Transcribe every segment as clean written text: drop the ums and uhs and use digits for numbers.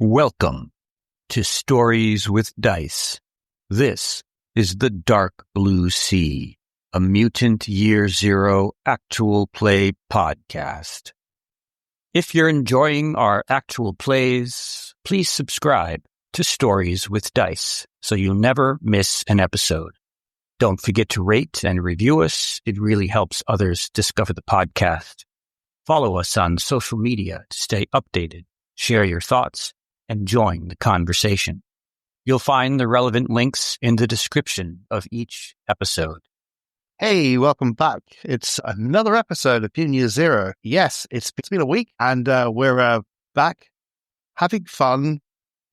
Welcome to Stories with Dice. This is the Dark Blue Sea, a Mutant Year Zero actual play podcast. If you're enjoying our actual plays, please subscribe to Stories with Dice so you'll never miss an episode. Don't forget to rate and review us. It really helps others discover the podcast. Follow us on social media to stay updated, share your thoughts, and join the conversation. You'll find the relevant links in the description of each episode. Hey, welcome back. It's another episode of Mutant Year Zero. Yes, it's been a week, and we're back having fun,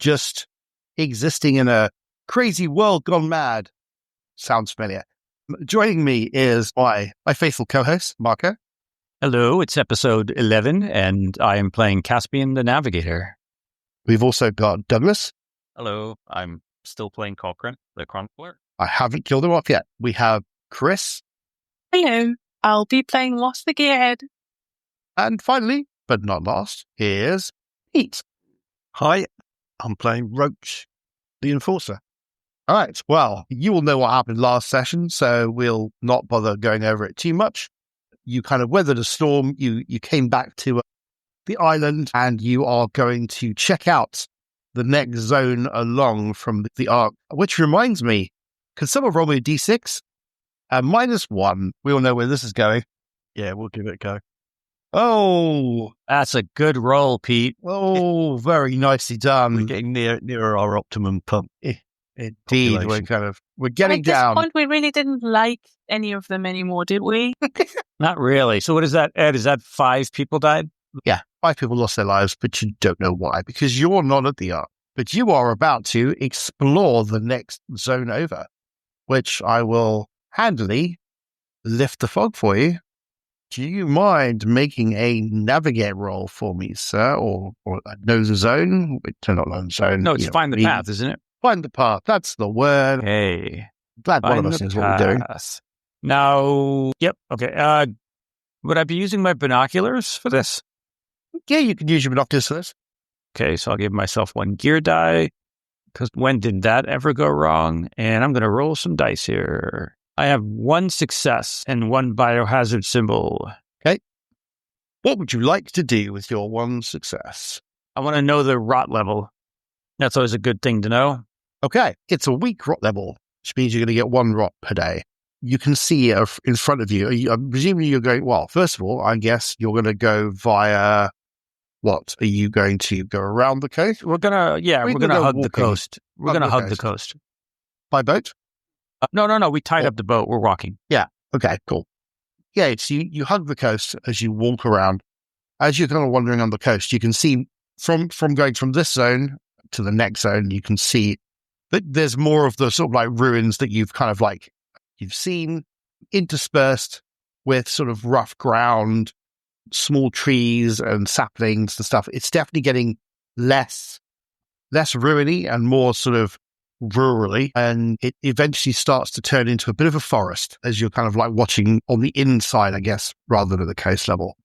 just existing in a crazy world gone mad. Sounds familiar. Joining me is my faithful co-host, Marco. Hello, it's episode 11, and I am playing Caspian the Navigator. We've also got Douglas. Hello, I'm still playing Cochran, the Chronicler. I haven't killed him off yet. We have Chris. Hello, I'll be playing Lost the Gearhead. And finally, but not last, here's Pete. Hi, I'm playing Roach, the Enforcer. All right, well, you all know what happened last session, so we'll not bother going over it too much. You kind of weathered a storm, you came back to the island, and you are going to check out the next zone along from the arc, which reminds me, can someone roll me a d6? -1. We all know where this is going. Yeah, we'll give it a go. Oh, That's a good roll, Pete. oh, very nicely done. We're getting nearer our optimum pump. Indeed, we're getting down. At this point, we really didn't like any of them anymore, did we? Not really. So what is that, Ed? Is that 5 people died? Yeah, 5 people lost their lives, but you don't know why, because you're not at the arc. But you are about to explore the next zone over, which I will handily lift the fog for you. Do you mind making a navigate roll for me, sir, or know the zone? Not know the zone. No, it's find the path, isn't it? Find the path. That's the word. Okay. Glad one of us knows what we're doing. Now, yep, okay. Would I be using my binoculars for this? Yeah, you can use your binoculars for this. Okay, so I'll give myself 1 gear die, because when did that ever go wrong? And I'm going to roll some dice here. I have 1 success and 1 biohazard symbol. Okay. What would you like to do with your 1 success? I want to know the rot level. That's always a good thing to know. Okay, it's a weak rot level, which means you're going to get 1 rot per day. You can see in front of you. I'm presuming you're going, well, first of all, I guess you're going to go via what? Are you going to go around the coast? We're going to hug the coast. We're going to hug the coast. By boat? No. We tied up the boat. We're walking. Yeah. Okay, cool. Yeah, so you hug the coast as you walk around. As you're kind of wandering on the coast, you can see from going from this zone to the next zone, you can see that there's more of the sort of like ruins that you've kind of like, you've seen interspersed with sort of rough ground, small trees and saplings and stuff. It's definitely getting less ruiny and more sort of rurally, and it eventually starts to turn into a bit of a forest as you're kind of like watching on the inside, I guess, rather than at the coast level.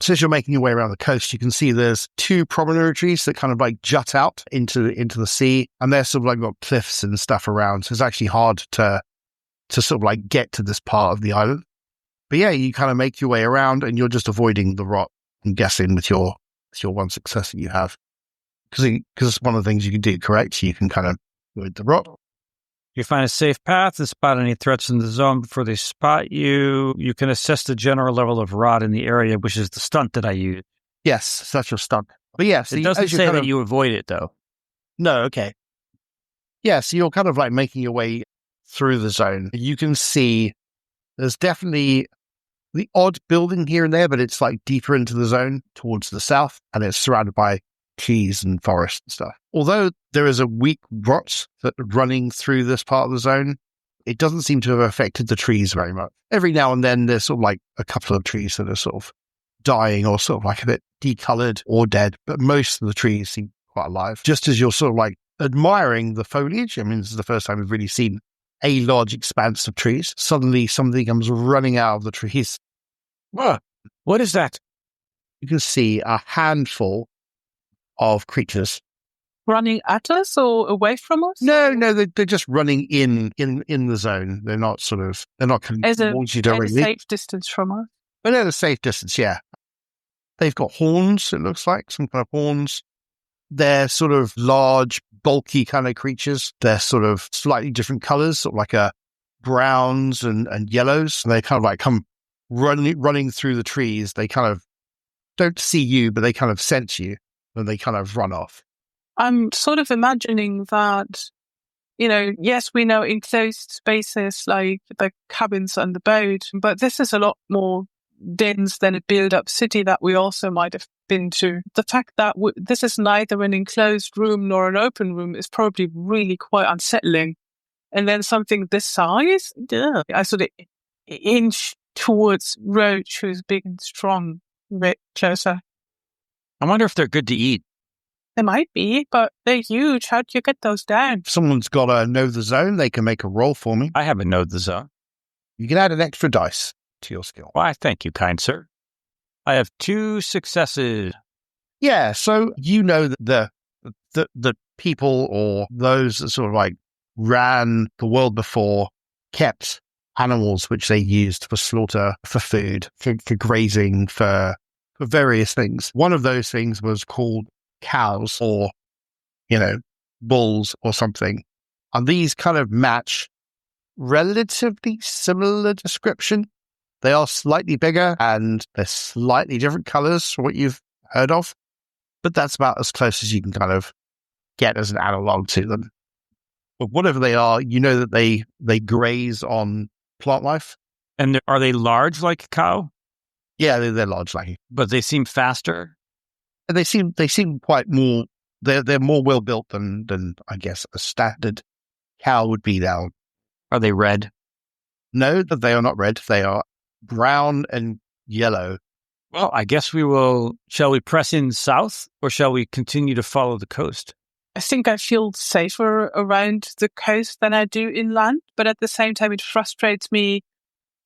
So as you're making your way around the coast, you can see there's 2 promontories that kind of like jut out into the sea, and they're sort of like got cliffs and stuff around. So it's actually hard to sort of like get to this part of the island. But yeah, you kind of make your way around, and you're just avoiding the rot, I'm guessing, with your 1 success that you have. Because it's one of the things you can do, correct? You can kind of avoid the rot. You find a safe path and spot any threats in the zone before they spot you. You can assess the general level of rot in the area, which is the stunt that I use. Yes, such a stunt. But yes, it doesn't say that you avoid it, though. No, okay. Yeah, so you're kind of like making your way through the zone. You can see there's definitely the odd building here and there, but it's like deeper into the zone towards the south, and it's surrounded by trees and forest and stuff. Although there is a weak rot that running through this part of the zone, it doesn't seem to have affected the trees very much. Every now and then there's sort of like a couple of trees that are sort of dying or sort of like a bit decolored or dead, but most of the trees seem quite alive. Just as you're sort of like admiring the foliage, I mean, this is the first time we've really seen a large expanse of trees. Suddenly something comes running out of the trees. What is that? You can see a handful of creatures Running at us or away from us? No, they're just running in the zone. They're not coming towards you At a directly. safe distance from us. But at a safe distance, yeah. They've got horns, it looks like, some kind of horns. They're sort of large, bulky kind of creatures. They're sort of slightly different colors, sort of like browns and yellows. And they kind of like come running through the trees. They kind of don't see you, but they kind of sense you, and they kind of run off. I'm sort of imagining that, yes, we know enclosed spaces like the cabins on the boat, but this is a lot more dense than a build-up city that we also might have been to. The fact that this is neither an enclosed room nor an open room is probably really quite unsettling. And then something this size, I sort of inch towards Roach, who's big and strong, a bit closer. I wonder if they're good to eat. They might be, but they're huge. How do you get those down? If someone's got to know the zone, they can make a roll for me. I haven't known the zone. You can add an extra dice to your skill. Why, thank you, kind sir. I have 2 successes. Yeah, so you know that the people or those that sort of like ran the world before kept animals which they used for slaughter, for food, for grazing, for various things. One of those things was called cows or, bulls or something. And these kind of match relatively similar description. They are slightly bigger and they're slightly different colors from what you've heard of. But that's about as close as you can kind of get as an analog to them. But whatever they are, you know that they graze on plant life. And are they large like a cow? Yeah, they're large like. But they seem faster? They seem quite more. They're more well built than I guess a standard cow would be now. Are they red? No, that they are not red. They are brown and yellow. Well, I guess shall we press in south or shall we continue to follow the coast? I think I feel safer around the coast than I do inland, but at the same time, it frustrates me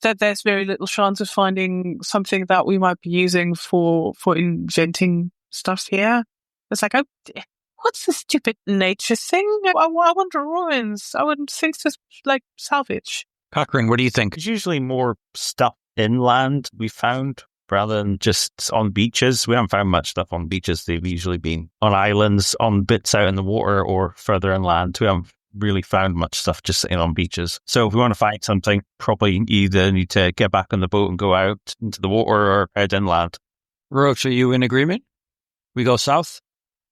that there's very little chance of finding something that we might be using for inventing stuff here. It's like, what's this stupid nature thing? I want ruins. I want things to like salvage. Cochran, what do you think? There's usually more stuff inland we found rather than just on beaches. We haven't found much stuff on beaches. They've usually been on islands, on bits out in the water or further inland. We haven't really found much stuff just sitting on beaches. So if we want to find something, probably either need to get back on the boat and go out into the water or head inland. Roach, are you in agreement? We go south?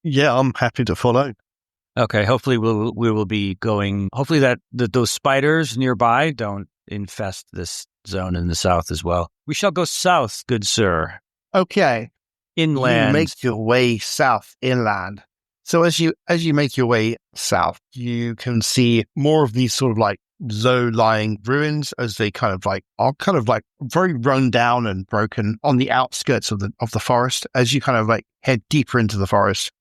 Yeah, I'm happy to follow. Okay, hopefully we will be going. Hopefully that those spiders nearby don't infest this zone in the south as well. We shall go south, good sir. Okay, Inland. you make your way south inland. So as you make your way south, you can see more of these sort of like low-lying ruins as they kind of like are kind of like very run down and broken on the outskirts of the forest. As you kind of like head deeper into the forest,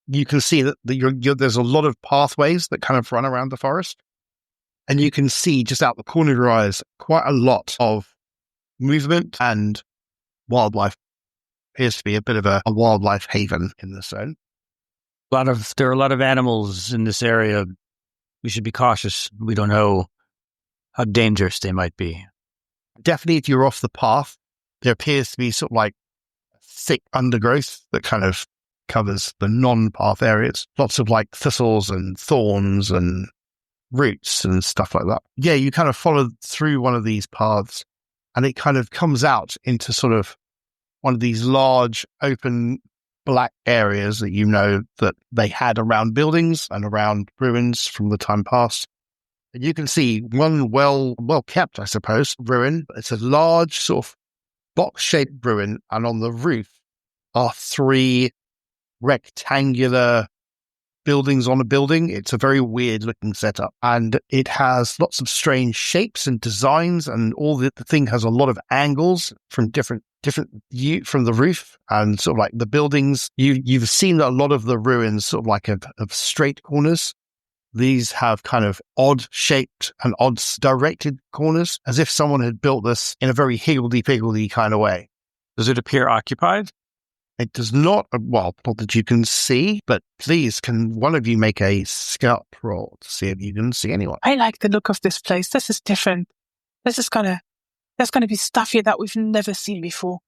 you can see that there's a lot of pathways that kind of run around the forest. And you can see just out the corner of your eyes quite a lot of movement and wildlife. Appears to be a bit of a wildlife haven in the zone. There are a lot of animals in this area. We should be cautious. We don't know how dangerous they might be. Definitely if you're off the path, there appears to be sort of like thick undergrowth that kind of covers the non-path areas. Lots of like thistles and thorns and roots and stuff like that. Yeah, you kind of follow through one of these paths and it kind of comes out into sort of one of these large open black areas that you know that they had around buildings and around ruins from the time past. And you can see one well kept, I suppose, ruin. It's a large sort of box-shaped ruin, and on the roof are 3 rectangular buildings on a building. It's a very weird looking setup, and it has lots of strange shapes and designs, and all the thing has a lot of angles from different view from the roof, and sort of like the buildings. You've seen a lot of the ruins sort of like of straight corners. These have kind of odd shaped and odd directed corners, as if someone had built this in a very higgledy-piggledy kind of way. Does it appear occupied? It does not, well, not that you can see, but please, can one of you make a scout roll to see if you can see anyone? I like the look of this place. This is different. There's going to be stuff here that we've never seen before.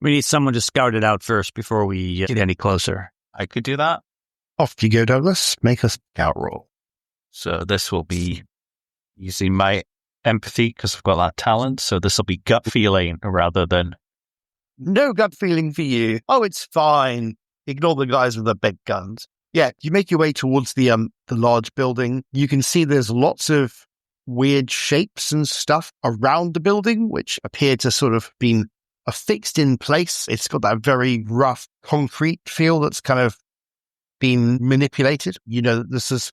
We need someone to scout it out first before we get any closer. I could do that. Off you go, Douglas. Make a scout roll. So this will be using my empathy because I've got that talent. So this will be gut feeling rather than... No gut feeling for you. Oh, it's fine. Ignore the guys with the big guns. Yeah, you make your way towards the large building. You can see there's lots of weird shapes and stuff around the building, which appear to sort of been affixed in place. It's got that very rough concrete feel that's kind of been manipulated. You know, this is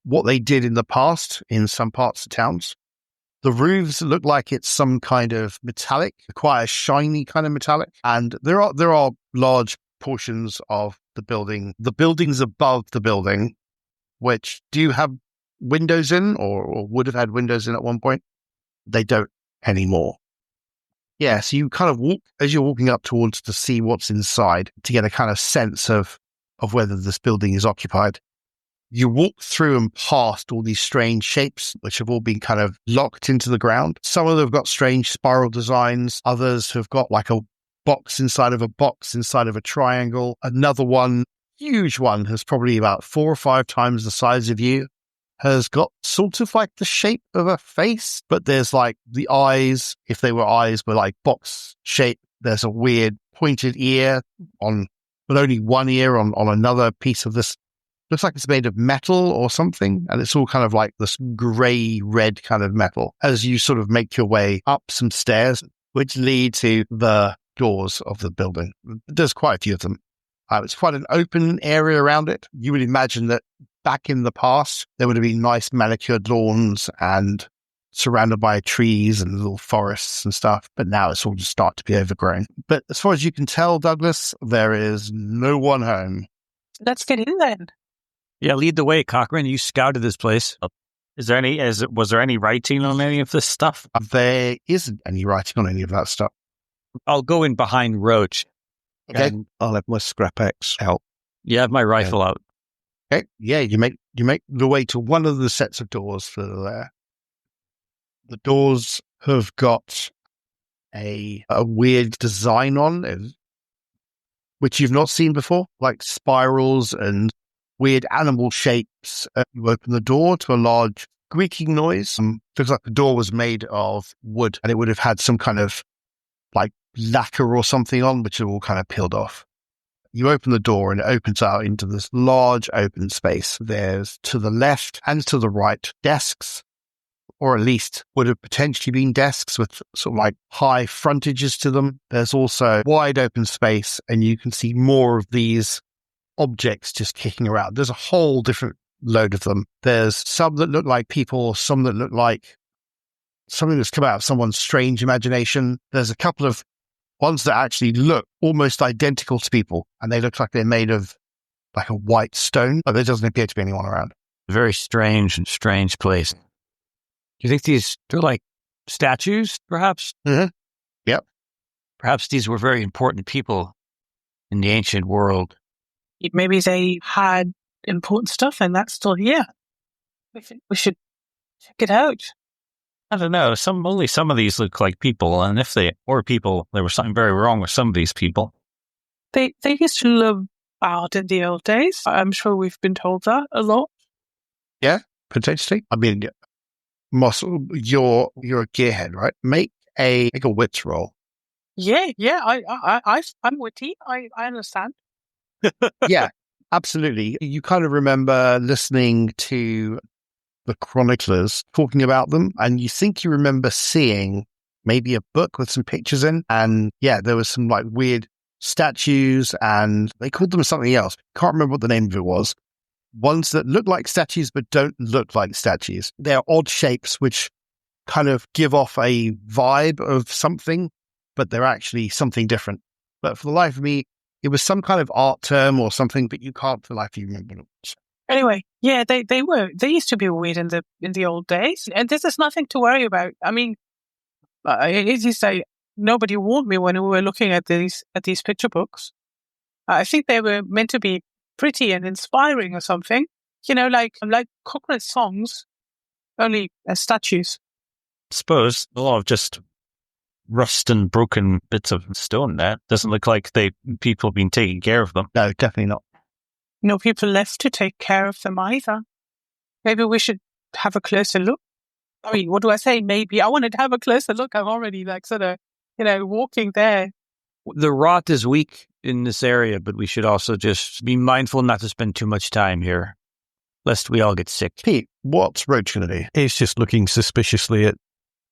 what they did in the past in some parts of towns. The roofs look like it's some kind of metallic, quite a shiny kind of metallic. And there are large portions of the building, the buildings above the building, which do have windows in or would have had windows in at one point. They don't anymore. Yeah, so you kind of walk, as you're walking up towards to see what's inside, to get a kind of sense of whether this building is occupied. You walk through and past all these strange shapes, which have all been kind of locked into the ground. Some of them have got strange spiral designs. Others have got like a box inside of a box inside of a triangle. Another one, huge one, has probably about 4 or 5 times the size of you, has got sort of like the shape of a face, but there's like the eyes, if they were eyes, were like box shape. There's a weird pointed ear but only one ear on another piece of this. Looks like it's made of metal or something, and it's all kind of like this grey-red kind of metal as you sort of make your way up some stairs, which lead to the doors of the building. There's quite a few of them. It's quite an open area around it. You would imagine that back in the past, there would have been nice manicured lawns and surrounded by trees and little forests and stuff, but now it's all just starting to be overgrown. But as far as you can tell, Douglas, there is no one home. Let's get in then. Yeah, lead the way, Cochran. You scouted this place. Was there any writing on any of this stuff? There isn't any writing on any of that stuff. I'll go in behind Roach. Okay. And I'll have my scrap axe out. You have my rifle out. Okay. Yeah, you make the way to one of the sets of doors that are there. The doors have got a weird design on it, which you've not seen before, like spirals and weird animal shapes. You open the door to a large squeaking noise. Looks like the door was made of wood, and it would have had some kind of like lacquer or something on, which are all kind of peeled off. You open the door and it opens out into this large open space. There's to the left and to the right desks, or at least would have potentially been desks with sort of like high frontages to them. There's also wide open space, and you can see more of these objects just kicking around. There's a whole different load of them. There's some that look like people, some that look like something that's come out of someone's strange imagination. There's a couple of ones that actually look almost identical to people, and they look like they're made of like a white stone, but there doesn't appear to be anyone around. Very strange place. Do you think they're like statues, perhaps? Mm-hmm. Yep. Perhaps these were very important people in the ancient world. Maybe they had important stuff and that's still here. We should check it out. I don't know. Only some of these look like people, and if they were people, there was something very wrong with some of these people. They used to live out in the old days. I'm sure we've been told that a lot. Yeah, potentially. I mean, Moss, you're a gearhead, right? Make a wits roll. Yeah. I'm witty. I understand. Yeah, absolutely. You kind of remember listening to the chroniclers talking about them, and you think you remember seeing maybe a book with some pictures in, and yeah, there was some like weird statues, and they called them something else. Can't remember what the name of it was. Ones that look like statues but don't look like statues. They're odd shapes which kind of give off a vibe of something, but they're actually something different. But for the life of me, it was some kind of art term or something, but you can't for the life of you remember what it was. Anyway, yeah, they used to be weird in the old days, and this is nothing to worry about. I mean, as you say, nobody warned me when we were looking at these picture books. I think they were meant to be pretty and inspiring or something. Like Cochran's songs, only as statues. Suppose a lot of just rust and broken bits of stone there. Doesn't look like people have been taking care of them. No, definitely not. No people left to take care of them either. Maybe we should have a closer look. I mean, what do I say? Maybe I wanted to have a closer look. I'm already sort of, walking there. The rot is weak in this area, but we should also just be mindful not to spend too much time here, lest we all get sick. Pete, what's Roach going to do? He's just looking suspiciously at,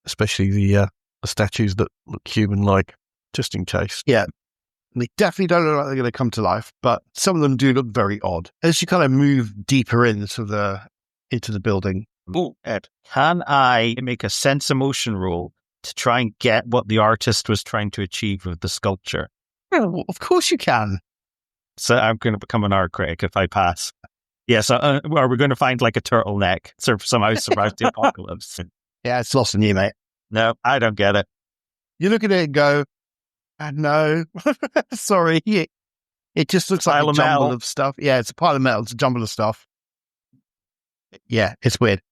especially the statues that look human-like, just in case. Yeah. They definitely don't look like they're going to come to life, but some of them do look very odd. As you kind of move deeper into the building. Oh, Ed, can I make a sense emotion roll to try and get what the artist was trying to achieve with the sculpture? Yeah, well, of course you can. So I'm going to become an art critic if I pass. Yes, are we going to find like a turtleneck to somehow survive the apocalypse? Yeah, it's lost on you, mate. No, I don't get it. You look at it and go, no, sorry. It just looks like a jumble of stuff. Yeah, it's a pile of metal. It's a jumble of stuff. Yeah, it's weird.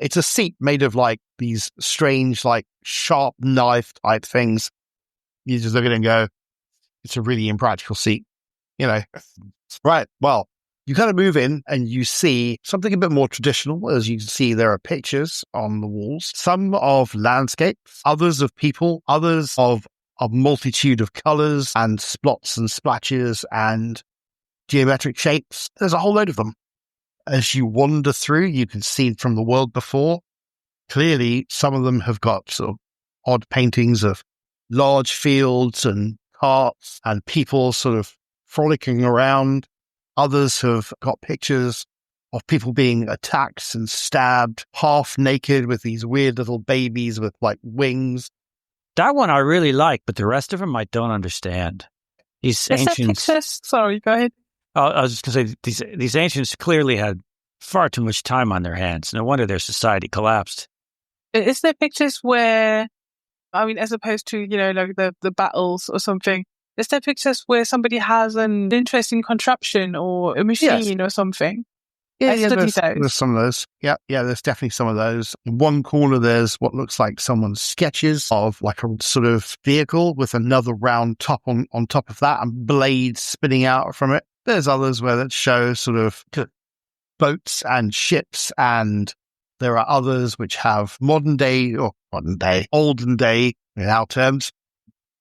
It's a seat made of like these strange, like sharp knife type things. You just look at it and go, it's a really impractical seat. Right. Well, you kind of move in and you see something a bit more traditional. As you can see, there are pictures on the walls, some of landscapes, others of people, others of a multitude of colors and splots and splashes and geometric shapes. There's a whole load of them. As you wander through, you can see from the world before, clearly some of them have got sort of odd paintings of large fields and carts and people sort of frolicking around. Others have got pictures of people being attacked and stabbed, half naked with these weird little babies with like wings. That one I really like, but the rest of them I don't understand. These ancients. Sorry, go ahead. I was just going to say, these ancients clearly had far too much time on their hands. No wonder their society collapsed. Is there pictures where, I mean, as opposed to, like the battles or something, is there pictures where somebody has an interesting contraption or a machine or something? Yeah, there's some of those. Yeah, there's definitely some of those. In one corner, there's what looks like someone's sketches of like a sort of vehicle with another round top on top of that and blades spinning out from it. There's others where that show sort of boats and ships, and there are others which have olden day, in our terms,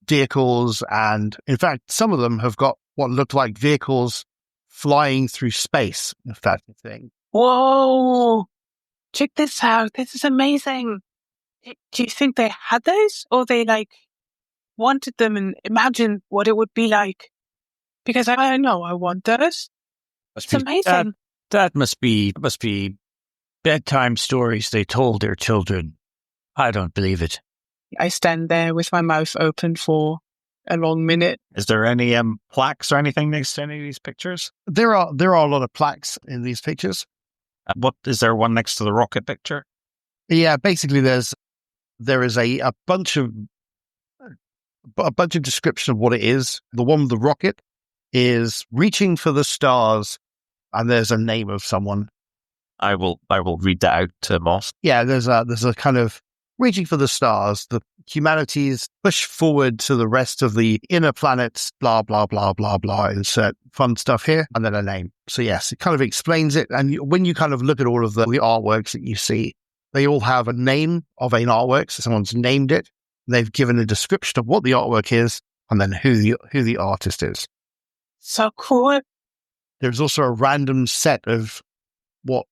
vehicles. And in fact, some of them have got what look like vehicles flying through space, if that's the thing. Whoa! Check this out. This is amazing. Do you think they had those, or they wanted them and imagined what it would be like? Because I know I want those. It's amazing. That must be bedtime stories they told their children. I don't believe it. I stand there with my mouth open for a long minute. Is there any plaques or anything next to any of these pictures? There are a lot of plaques in these pictures. What is there one next to the rocket picture? Yeah, basically there is a bunch of description of what it is. The one with the rocket is reaching for the stars, and there's a name of someone. I will read that out to Moss. Yeah, there's a kind of reaching for the stars. The humanities push forward to the rest of the inner planets, blah, blah, blah, blah, blah. Insert fun stuff here, and then a name. So yes, it kind of explains it. And when you kind of look at all of the artworks that you see, they all have a name of an artwork. So someone's named it. They've given a description of what the artwork is, and then who the artist is. So cool. There's also a random set of what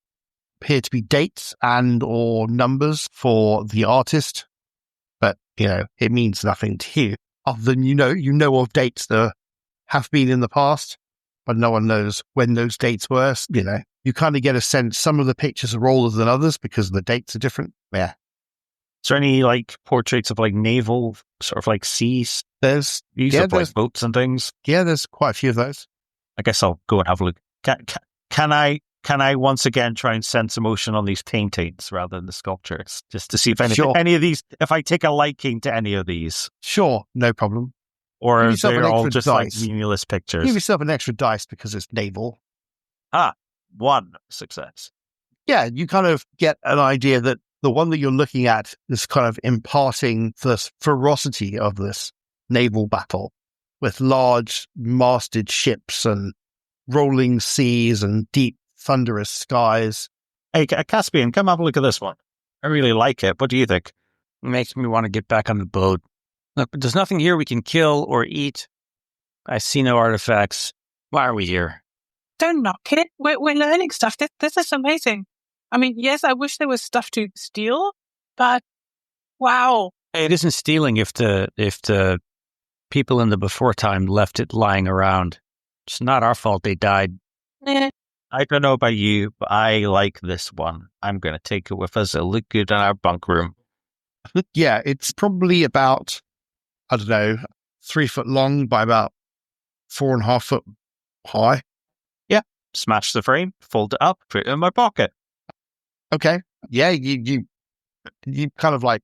appear to be dates and or numbers for the artist, but it means nothing to you other than you know of dates that have been in the past, but no one knows when those dates were. You kind of get a sense some of the pictures are older than others because the dates are different. Yeah. Is there any portraits of naval sort of seas? There's boats and things. Yeah, there's quite a few of those. I guess I'll go and have a look. Can I once again try and sense emotion on these paintings rather than the sculptures, just to see if any of these, if I take a liking to any of these? Sure, no problem. Or Give are yourself they an all extra just like dice. meaningless pictures? Give yourself an extra dice because it's naval. One success. Yeah, you kind of get an idea that the one that you're looking at is kind of imparting the ferocity of this naval battle with large masted ships and rolling seas and deep thunderous skies. Hey, Caspian, come have a look at this one. I really like it. What do you think? Makes me want to get back on the boat. Look, there's nothing here we can kill or eat. I see no artifacts. Why are we here? Don't knock it. We're learning stuff. This is amazing. I mean, yes, I wish there was stuff to steal, but wow. Hey, it isn't stealing if the people in the before time left it lying around. It's not our fault they died. I don't know about you, but I like this one. I'm going to take it with us. It'll look good in our bunk room. Yeah, it's probably about, I don't know, 3 foot long by about 4.5 foot high. Smash the frame, fold it up, put it in my pocket. Okay. Yeah, you kind of like,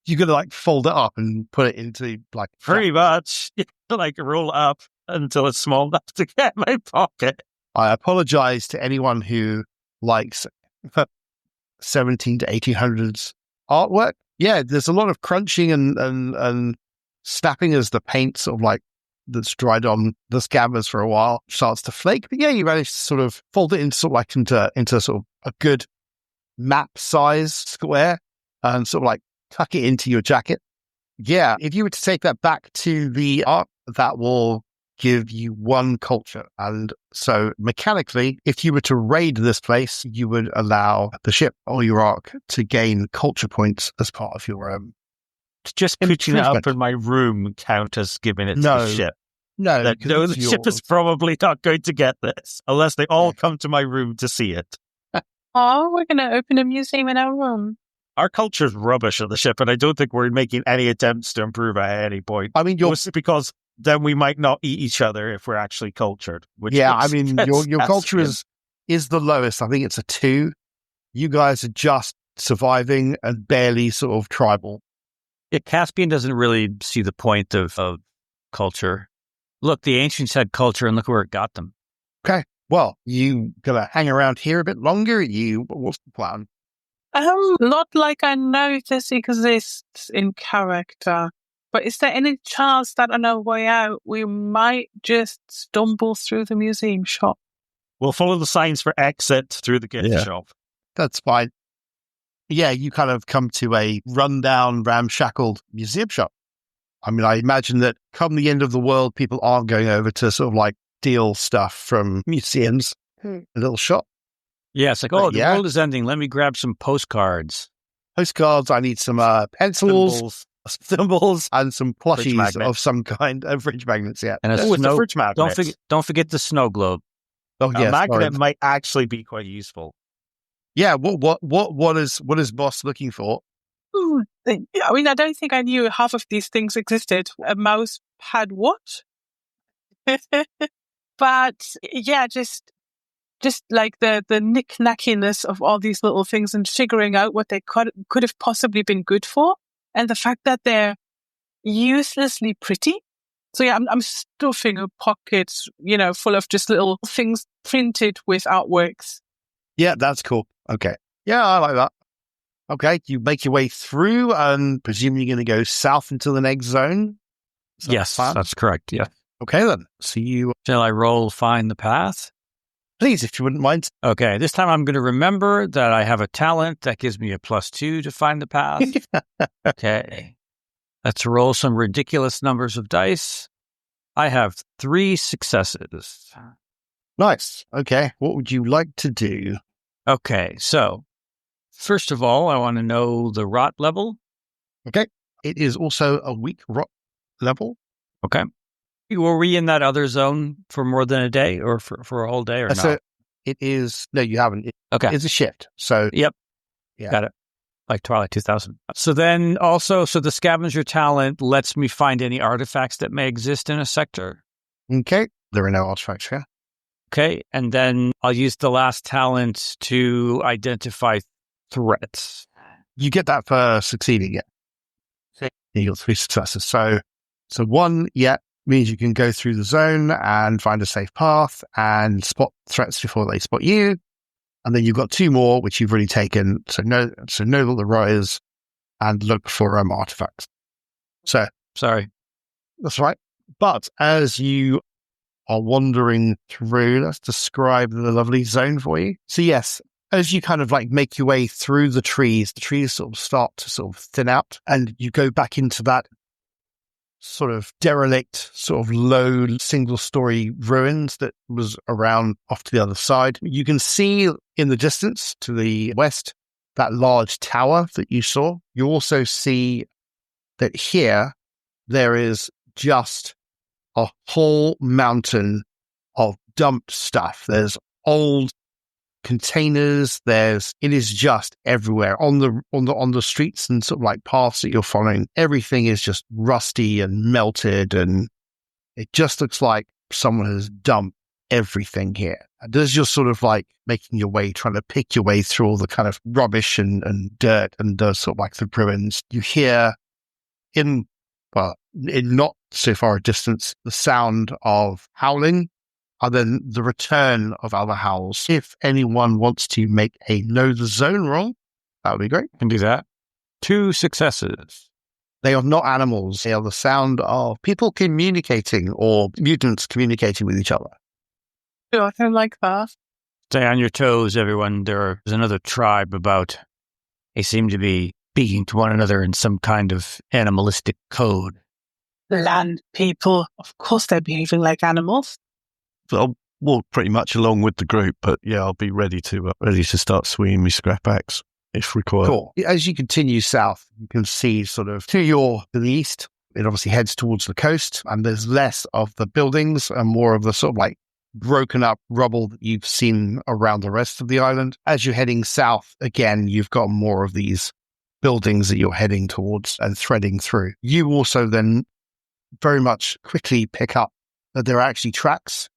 you got to like fold it up and put it into like Pretty much. Like roll it up until it's small enough to get in my pocket. I apologize to anyone who likes 17 to 1800s artwork. Yeah, there's a lot of crunching and snapping as the paint sort of like that's dried on the canvas for a while starts to flake. But yeah, you manage to sort of fold it into sort of like into sort of a good map size square and sort of like tuck it into your jacket. Yeah, if you were to take that back to the art, that will give you 1 culture. And so mechanically, if you were to raid this place, you would allow the ship or your arc to gain culture points as part of your Just putting it up improvement. in my room count as giving it to No. the ship. No, The because it's ship is yours. probably not going to get this unless they all come to my room to see it. Oh, we're going to open a museum in our room. Our culture's rubbish on the ship, and I don't think we're making any attempts to improve at any point. I mean, your Mostly because then we might not eat each other if we're actually cultured. Which yeah, I makes mean, sense. your culture is the lowest. I think it's a 2. You guys are just surviving and barely sort of tribal. Yeah, Caspian doesn't really see the point of culture. Look, the ancients had culture, and look where it got them. Okay, well, you gonna hang around here a bit longer? What's the plan? Not like I know this exists in character, but is there any chance that on our way out we might just stumble through the museum shop? We'll follow the signs for exit through the gift Yeah. shop. That's fine. Yeah, you kind of come to a rundown, ramshackled museum shop. I mean, I imagine that come the end of the world, people aren't going over to sort of like steal stuff from museums. A little shop. Yeah, it's like, But the yeah. world is ending. Let me grab some postcards. Postcards, I need some pencils, symbols, and some Fridge plushies magnet. of some kind. Fridge magnets, yeah. And a Oh, it's the snow. fridge magnet. Don't forget the snow globe. Oh, A yeah, magnet sorry. might actually be quite useful. Yeah, what is Boss looking for? I mean, I don't think I knew half of these things existed. A mouse pad what? But yeah, just like the knick-knackiness of all these little things and figuring out what they could have possibly been good for. And the fact that they're uselessly pretty. So yeah, I'm stuffing a pocket, full of just little things printed with artworks. Yeah, that's cool. Okay. Yeah, I like that. Okay, you make your way through and presumably you're going to go south into the next zone. Is that the Yes, plan? that's correct. Yeah. Okay then. So you, Shall I roll find the path? please, if you wouldn't mind. Okay, this time I'm going to remember that I have a talent that gives me a +2 to find the path. Okay. Let's roll some ridiculous numbers of dice. I have 3 successes. Nice. Okay, what would you like to do? Okay, so first of all, I want to know the rot level. Okay, it is also a weak rot level. Okay. Were we in that other zone for more than a day or for a whole day or not? So it is, no, you haven't. Okay. It's a shift. So Yep. Yeah. Got it. Like Twilight 2000. So then also, the scavenger talent lets me find any artifacts that may exist in a sector. okay, there are no artifacts here. Okay. And then I'll use the last talent to identify threats. You get that for succeeding, yeah. You got 3 successes. So So 1, means you can go through the zone and find a safe path and spot threats before they spot you. And then you've got 2 more, which you've already taken. So know what the right is and look for artifacts. So Sorry. that's right. But as you are wandering through, let's describe the lovely zone for you. So yes, as you kind of like make your way through the trees sort of start to sort of thin out, and you go back into that sort of derelict, sort of low single-story ruins that was around off to the other side. You can see in the distance to the west that large tower that you saw. You also see that here there is just a whole mountain of dumped stuff. There's old containers. It is just everywhere on the streets and sort of like paths that you're following. Everything is just rusty and melted, and it just looks like someone has dumped everything here. And as you're sort of like making your way, trying to pick your way through all the kind of rubbish and dirt and sort of like the ruins, you hear in not so far a distance the sound of howling, and then the return of other howls. If anyone wants to make a know the zone roll, that would be great. Can do that. 2 successes. They are not animals. They are the sound of people communicating or mutants communicating with each other. Yeah, I kind of like that. Stay on your toes, everyone. There's another tribe about. They seem to be speaking to one another in some kind of animalistic code. Land people, of course, they're behaving like animals. I'll walk pretty much along with the group, but I'll be ready to start swinging my scrap axe if required. Cool. As you continue south, you can see sort of to the east, it obviously heads towards the coast, and there's less of the buildings and more of the sort of like broken up rubble that you've seen around the rest of the island. As you're heading south, again, you've got more of these buildings that you're heading towards and threading through. You also then very much quickly pick up that there are actually tracks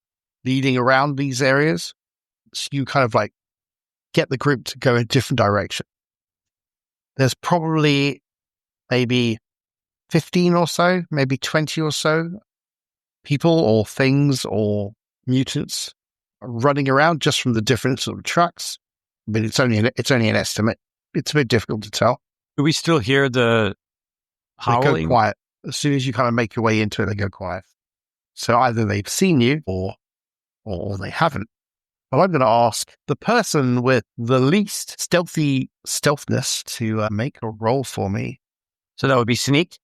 leading around these areas. So you kind of like get the group to go in a different direction. There's probably maybe 15 or so, maybe 20 or so people or things or mutants running around just from the different sort of tracks. But it's only an estimate. It's a bit difficult to tell. Do we still hear the howling? They go quiet. As soon as you kind of make your way into it, they go quiet. So either they've seen you or they haven't. But I'm going to ask the person with the least stealthness to make a roll for me. So that would be sneak?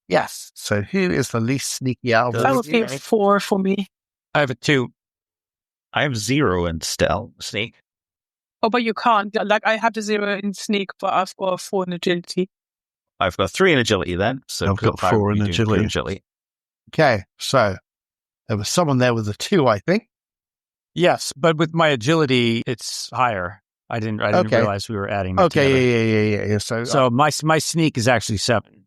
Yes. So who is the least sneaky out of That would be 4 for me. I have a 2. I have 0 in sneak. Oh, but you can't. Like, I have the 0 in sneak, but I've got a 4 in agility. I've got 3 in agility then. So I've got 4 in agility. Okay. So there was someone there with a 2, I think. Yes, but with my agility, it's higher. I didn't realize we were adding that together. Yeah. So my sneak is actually 7.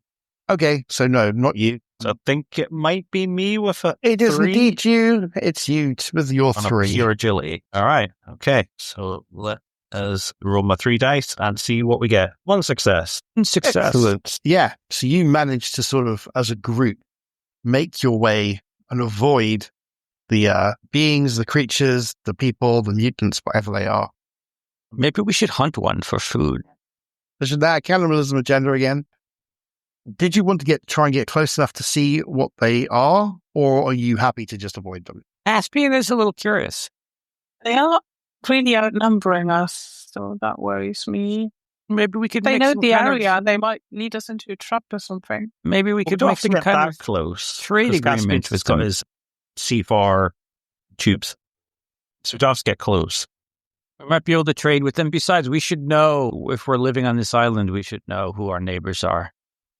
Okay, so no, not you. So I think it might be me with a It is 3. indeed you. It's you with your On 3. Pure agility. All right. Okay. So let us roll my 3 dice and see what we get. 1 success. Excellent. Yeah. So you managed to sort of, as a group, make your way and avoid the beings, the creatures, the people, the mutants, whatever they are. Maybe we should hunt one for food. Isn't that cannibalism agenda again? Did you want to try and get close enough to see what they are, or are you happy to just avoid them? Caspian is a little curious. They are really outnumbering us, so that worries me. Maybe we could. They make know some the kind area. Of, They might lead us into a trap or something. maybe we could make some kind of close trade Caspian agreement with his C4 tubes. So we have to get close. We might be able to trade with them. Besides, we should know, if we're living on this island, we should know who our neighbors are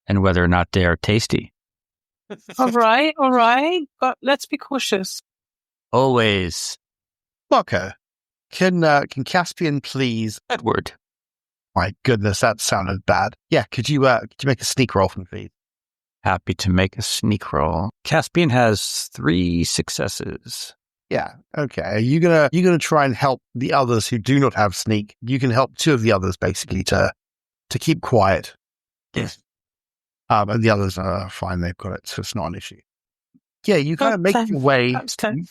and whether or not they are tasty. All right. But let's be cautious. Always. Marco, can Caspian please? Edward. My goodness, that sounded bad. Yeah, could you make a sneak roll for me, please? Happy to make a sneak roll. Caspian has 3 successes. Yeah. Okay. Are you gonna try and help the others who do not have sneak? You can help 2 of the others basically to keep quiet. Yes. And the others are fine; they've got it, so it's not an issue. Yeah, you kind of make your way. That's 10.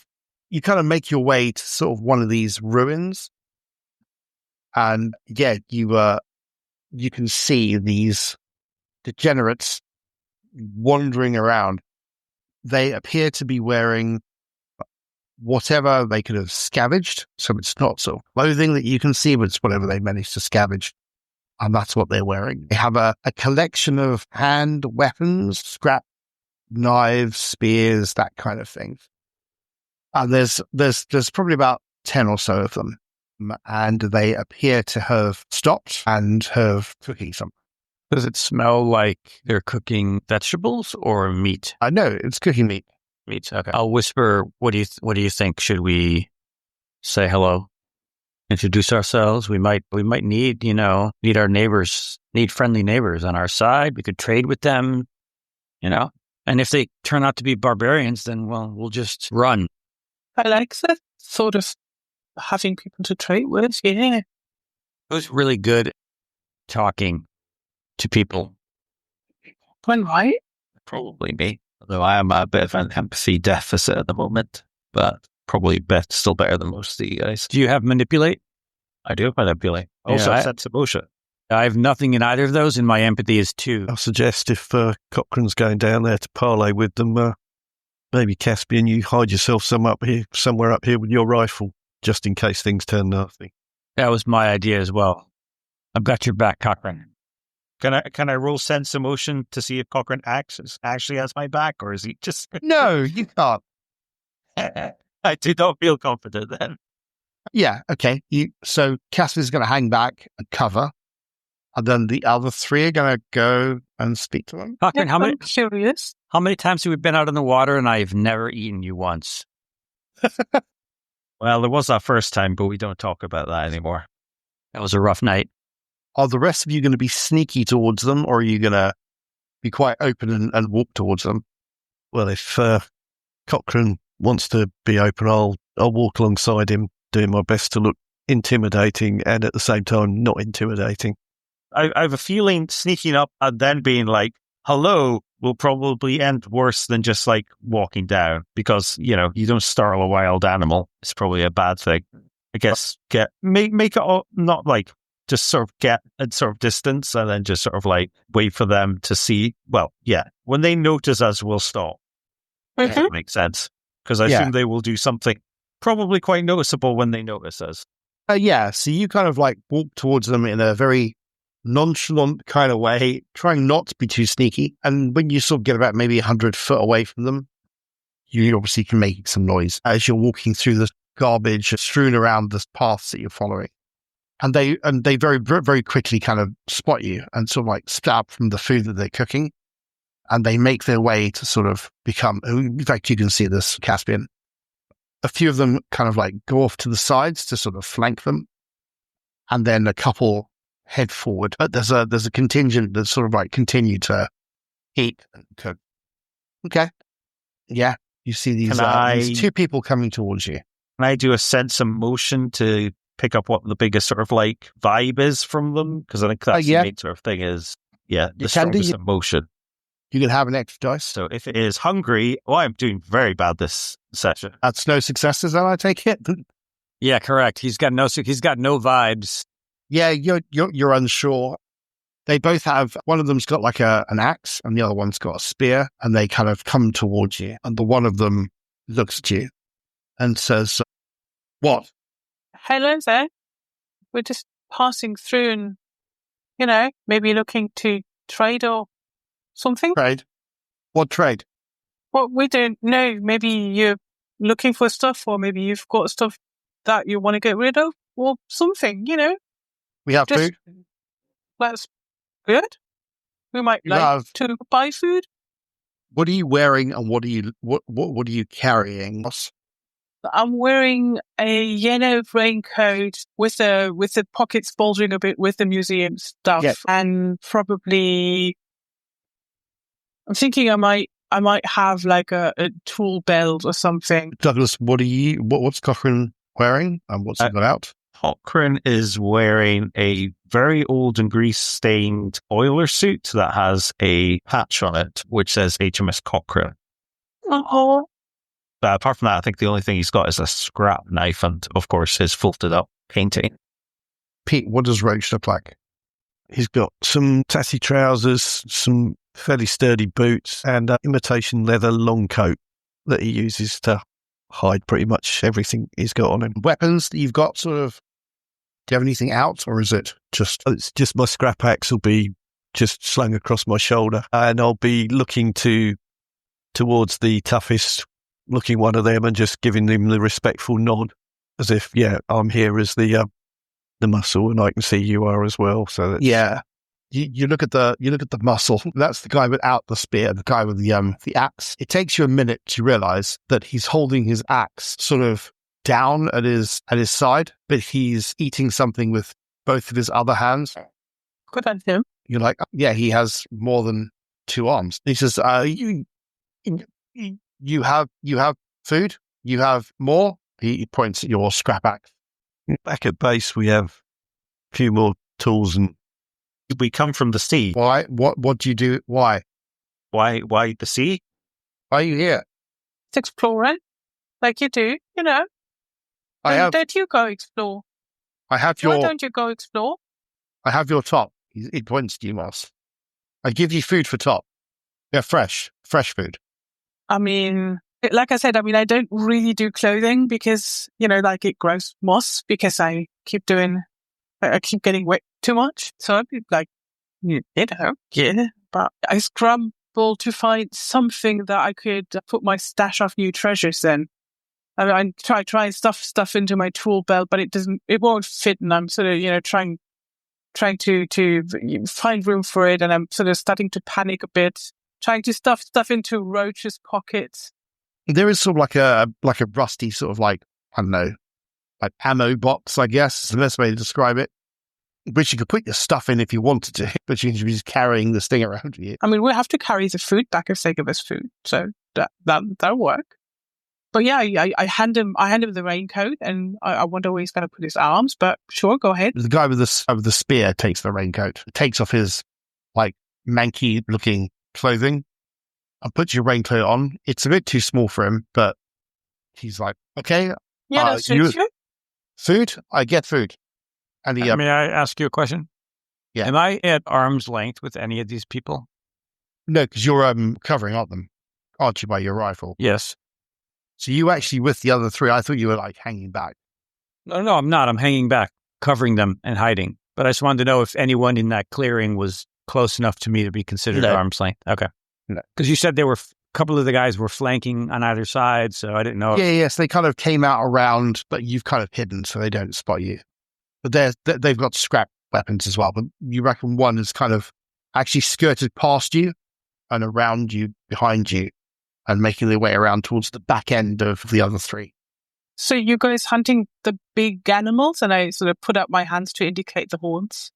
You kind of make your way to sort of one of these ruins, and yeah, you can see these degenerates wandering around. They appear to be wearing whatever they could have scavenged. So it's not sort of clothing that you can see, but it's whatever they managed to scavenge. And that's what they're wearing. They have a collection of hand weapons, scrap knives, spears, that kind of thing. And there's probably about 10 or so of them. And they appear to have stopped and have cooking something. Does it smell like they're cooking vegetables or meat? I know it's cooking meat. Meat. Okay. I'll whisper. What do you think? Should we say hello? Introduce ourselves. We might need our neighbors, need friendly neighbors on our side. We could trade with them, And if they turn out to be barbarians, then we'll just run. I like that sort of having people to trade with. Yeah. Who's really good at talking to people? When right? Probably me. Although I am a bit of an empathy deficit at the moment, but probably still better than most of you guys. Do you have manipulate? I do have manipulate. Also, Yeah, sense emotion. I have nothing in either of those, and my empathy is 2. I'll suggest if Cochran's going down there to parley with them, maybe Caspian, you hide yourself somewhere up here with your rifle, just in case things turn nasty. That was my idea as well. I've got your back, Cochran. Can I roll sense emotion to see if Cochran actually has my back, or is he just? No, you can't. I do not feel confident then. Yeah, okay. So Caspian's going to hang back and cover, and then the other 3 are going to go and speak to them. Cochran, I'm curious. how many times have we been out in the water and I've never eaten you once? Well, there was that first time, but we don't talk about that anymore. That was a rough night. Are the rest of you going to be sneaky towards them, or are you going to be quite open and walk towards them? Well, if Cochran wants to be open, I'll walk alongside him, doing my best to look intimidating and at the same time not intimidating. I have a feeling sneaking up and then being like, hello, will probably end worse than just like walking down, because, you don't startle a wild animal. It's probably a bad thing. I guess make it all, not like just sort of get at sort of distance and then just sort of like wait for them to see. Well, yeah, when they notice us, we'll stop. Mm-hmm. That makes sense. Because I assume they will do something probably quite noticeable when they notice us. Yeah, so you kind of like walk towards them in a very nonchalant kind of way, trying not to be too sneaky. And when you sort of get about maybe 100 foot away from them, you obviously can make some noise as you're walking through the garbage strewn around the paths that you're following. And they very, very quickly kind of spot you and sort of like stab from the food that they're cooking. And they make their way to sort of become, in fact, you can see this, Caspian. A few of them kind of like go off to the sides to sort of flank them. And then a couple head forward. But there's a contingent that sort of like continue to eat and cook. Okay. Yeah. You see these 2 people coming towards you. Can I do a sense of motion to pick up what the biggest sort of like vibe is from them? Because I think that's the main sort of thing is, the strongest emotion. You can have an extra dice. So if it is hungry, I'm doing very bad this session. That's no successes, then I take it. Yeah, correct. He's got no vibes. Yeah, you're unsure. They both have, one of them's got like an axe and the other one's got a spear, and they kind of come towards you. And the one of them looks at you and says, "What?" Hello there. We're just passing through and, maybe looking to trade or something. Trade? What trade? Well, we don't know. Maybe you're looking for stuff, or maybe you've got stuff that you want to get rid of, or something, We have Just- food. That's good. We might to buy food. What are you wearing, and what are you carrying? I'm wearing a yellow raincoat with the pockets bulging a bit with the museum stuff, and probably I'm thinking I might have like a tool belt or something. Douglas, what's Cochran wearing, and what's he got out? Cochran is wearing a very old and grease-stained oiler suit that has a patch on it, which says HMS Cochran. Oh, But apart from that, I think the only thing he's got is a scrap knife and, of course, his folded-up painting. Pete, what does Roach look like? He's got some tatty trousers, some fairly sturdy boots, and an imitation leather long coat that he uses to hide pretty much everything he's got on him. Weapons that you've got sort of, do you have anything out, or is it just... It's just my scrap axe will be just slung across my shoulder, and I'll be looking towards the toughest looking one of them and just giving them the respectful nod as if, yeah, I'm here as the muscle and I can see you are as well. So that's... Yeah. You look at the muscle. That's the guy without the spear, the guy with the axe. It takes you a minute to realize that he's holding his axe sort of down at his side, but he's eating something with both of his other hands. good on him. You're like, yeah, he has more than two arms. He says, you have food? You have more? He points at your scrap axe. Back at base, we have a few more tools and... We come from the sea. Why? What do you do? Why? Why the sea? Why are you here? It's exploring, like you do, you know. Don't you go explore? Why don't you go explore? I have your top. He points to you, Moss. I give you food for top. Yeah, fresh food. I mean, like I said, I don't really do clothing because, like it grows moss because I keep getting wet too much. So I'd be like, yeah, but I scramble to find something that I could put my stash of new treasures in. I try stuff into my tool belt, but it won't fit. And I'm sort of, trying to find room for it. And I'm sort of starting to panic a bit, trying to stuff into Roach's pockets. There is sort of like a rusty sort of like, I don't know, like ammo box, I guess is the best way to describe it. Which you could put your stuff in if you wanted to, but you should be just carrying this thing around with you. We have to carry the food back if they give us food, so that'll work. But yeah, I hand him the raincoat, and I wonder where he's going to put his arms. But sure, go ahead. The guy with the spear takes the raincoat, takes off his like manky looking clothing, and puts your raincoat on. It's a bit too small for him, but he's like, okay, yeah, that's you. Food, I get food. And may I ask you a question? Yeah. Am I at arm's length with any of these people? No, because you're covering up them, aren't you, by your rifle? Yes. So you actually with the other three? I thought you were like hanging back. No, I'm not. I'm hanging back, covering them and hiding. But I just wanted to know if anyone in that clearing was close enough to me to be considered at arm's length. Okay. No. Because you said a couple of the guys were flanking on either side, so I didn't know. Yes, they kind of came out around, but you've kind of hidden so they don't spot you. But they've got scrap weapons as well. But you reckon one is kind of actually skirted past you and around you, behind you, and making their way around towards the back end of the other three. So you guys hunting the big animals? And I sort of put up my hands to indicate the horns.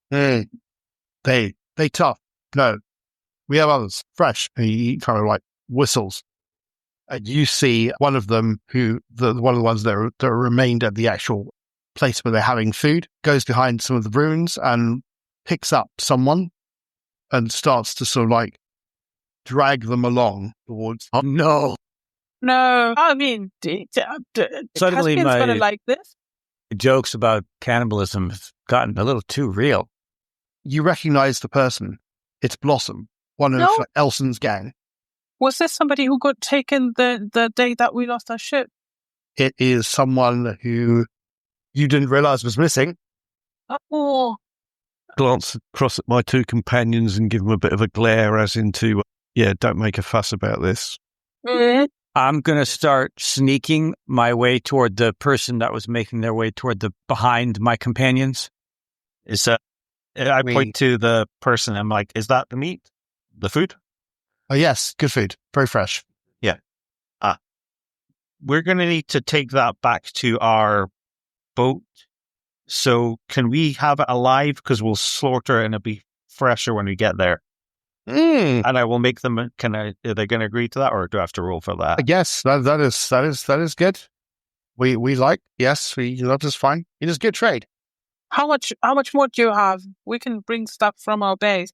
They tough. No, we have others. Fresh. And he kind of like whistles. And you see one of them one of the ones that remained at the actual place where they're having food, goes behind some of the ruins and picks up someone and starts to sort of like drag them along towards... Oh, no. No, Suddenly Caspian's gonna like this. Jokes about cannibalism have gotten a little too real. You recognize the person. It's Blossom, one of Elson's gang. Was this somebody who got taken the day that we lost our ship? It is someone who you didn't realize was missing. Oh. Glance across at my two companions and give them a bit of a glare as into, don't make a fuss about this. Mm-hmm. I'm going to start sneaking my way toward the person that was making their way toward behind my companions. I point to the person. I'm like, is that the meat? The food? Oh, yes. Good food. Very fresh. Yeah. We're going to need to take that back to our boat. So can we have it alive? Because we'll slaughter it and it'll be fresher when we get there. And I will make them. Are they going to agree to that, or do I have to roll for that? Yes, that is good. We love this fine. It is good trade. How much more do you have? We can bring stuff from our base.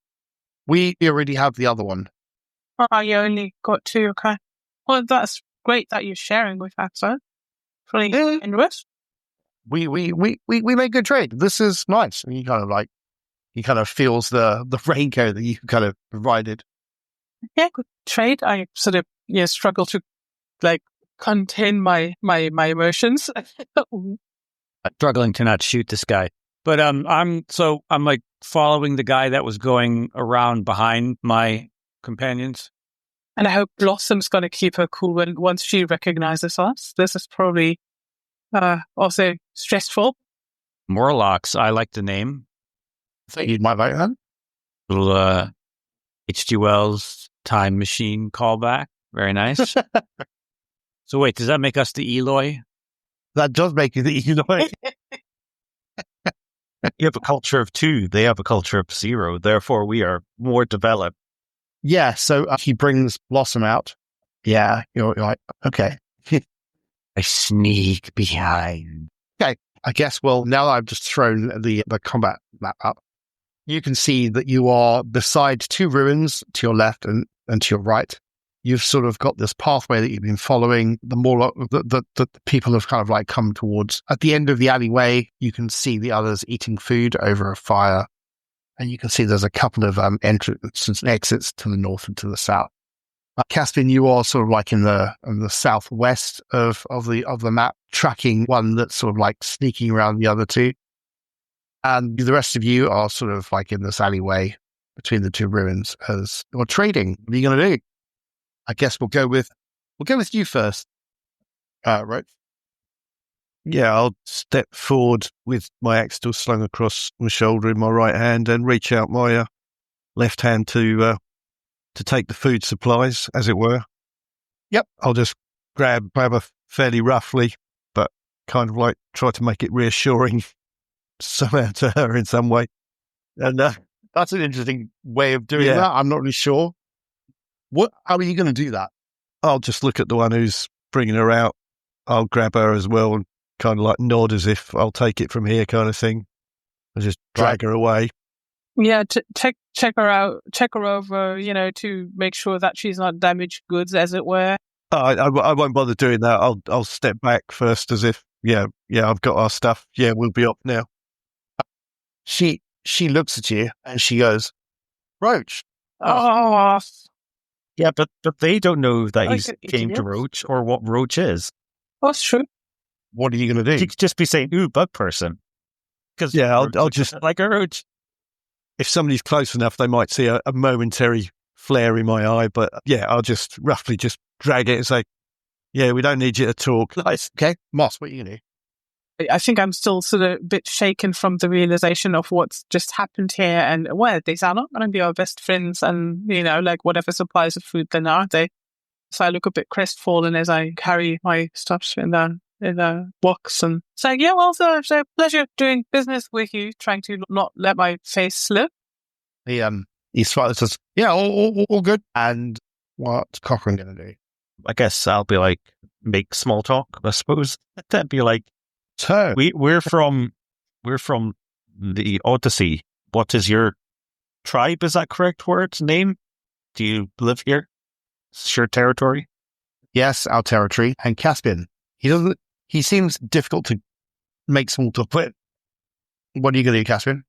We already have the other one. Oh, you only got 2, okay. Well, that's great that you're sharing with us, sir. Pretty generous. We make good trade. This is nice. And he kind of feels the raincoat that you kind of provided. Yeah, good trade. I sort of struggle to contain my emotions. Struggling to not shoot this guy. But I'm like following the guy that was going around behind my companions. And I hope Blossom's going to keep her cool once she recognizes us. This is probably also stressful. Morlocks, I like the name. I think you might like that. Little H.G. Wells time machine callback. Very nice. So wait, does that make us the Eloy? That does make you the Eloy. You have a culture of 2. They have a culture of 0. Therefore, we are more developed. Yeah, so he brings Blossom out. Yeah, you're like, okay. I sneak behind. Okay, I guess, well, now that I've just thrown the combat map up, you can see that you are beside 2 ruins to your left and to your right. You've sort of got this pathway that you've been following. The more the people have kind of like come towards. At the end of the alleyway, you can see the others eating food over a fire. And you can see there's a couple of entrances and exits to the north and to the south. Caspian, you are sort of like in the southwest of the map, tracking one that's sort of like sneaking around the other 2. And the rest of you are sort of like in this alleyway between the 2 ruins as you're trading. What are you going to do? I guess we'll go with you first, Roach. Yeah, I'll step forward with my axe still slung across my shoulder in my right hand and reach out my left hand to take the food supplies, as it were. Yep. I'll just grab her fairly roughly, but kind of like try to make it reassuring somehow to her in some way. And that's an interesting way of doing that. I'm not really sure. How are you going to do that? I'll just look at the one who's bringing her out. I'll grab her as well and kind of like nod as if I'll take it from here kind of thing. I'll just drag her away. Yeah, check her out, check her over, to make sure that she's not damaged goods, as it were. I won't bother doing that. I'll step back first as if, I've got our stuff. Yeah, we'll be off now. She looks at you and she goes, Roach. Oh. Yeah, but they don't know that he's came to Roach or what Roach is. That's true. What are you going to do? You could just be saying, ooh, bug person. Because I'll just like a Roach. If somebody's close enough, they might see a momentary flare in my eye. But I'll just roughly just drag it and say, yeah, we don't need you to talk. Nice. Okay. Moss, what are you going to do? I think I'm still sort of a bit shaken from the realization of what's just happened here. And, well, these are not going to be our best friends and, whatever supplies of food then are they? So I look a bit crestfallen as I carry my stuff in the box and say, it's a pleasure doing business with you, trying to not let my face slip. He says, yeah, all good. And what's Cochran going to do? I guess I'll be like, make small talk, I suppose. That'd be like, so we're from the Odyssey. What is your tribe? Is that correct word? Name? Do you live here? It's your territory? Yes, our territory. And Caspian, he seems difficult to make small talk with. What are you going to do, Caspian?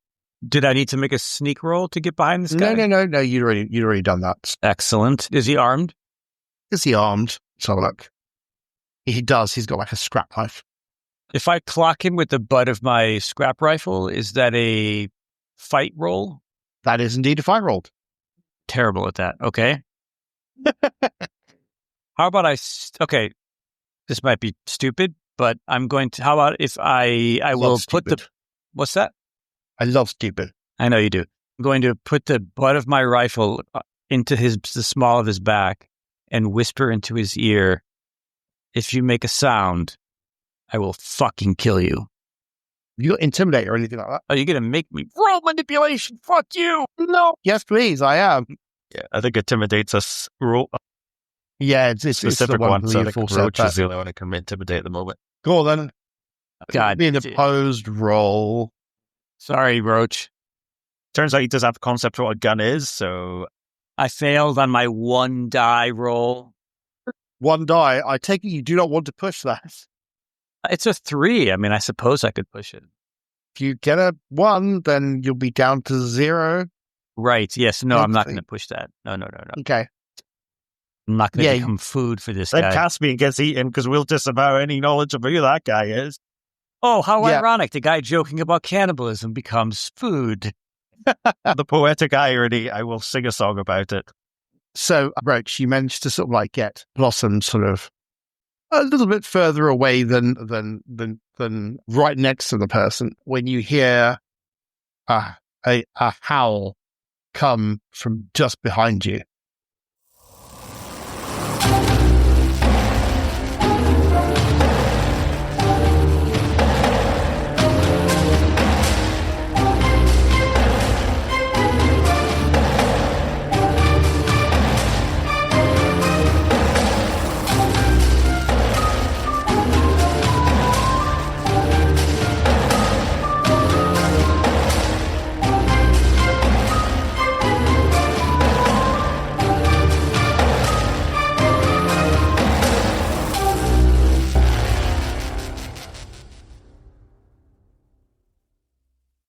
Did I need to make a sneak roll to get behind this guy? No. You'd already done that. Excellent. Is he armed? Is he armed? Let's have a look. He does. He's got like a scrap knife. If I clock him with the butt of my scrap rifle, is that a fight roll? That is indeed a fight roll. Terrible at that. Okay. How about okay, this might be stupid, but I'm going to, how about if I will put stupid. What's that? I love stupid. I know you do. I'm going to put the butt of my rifle into the small of his back and whisper into his ear, if you make a sound, I will fucking kill you. You got intimidate or anything like that? Are you going to make me roll manipulation? Fuck you. No. Yes, please. I am. Yeah, I think intimidates us. Roll. Yeah, it's specific the one. So I think Roach is the only one who can intimidate at the moment. Go on then. God. Be an opposed roll. Sorry, Roach. Turns out he does have a concept of what a gun is, so I failed on my 1 die roll. 1 die. I take it you do not want to push that. It's a 3. I mean, I suppose I could push it. If you get a 1, then you'll be down to 0. Right. Yes. No, I'm not Hopefully. going to push that. No. Okay. I'm not going to Yeah, become food for this then guy. Caspian gets eaten because we'll disavow any knowledge of who that guy is. Oh, how Yeah. ironic. The guy joking about cannibalism becomes food. The poetic irony, I will sing a song about it. So, Roach, you managed to sort of like get Blossom sort of a little bit further away than right next to the person when you hear a howl come from just behind you.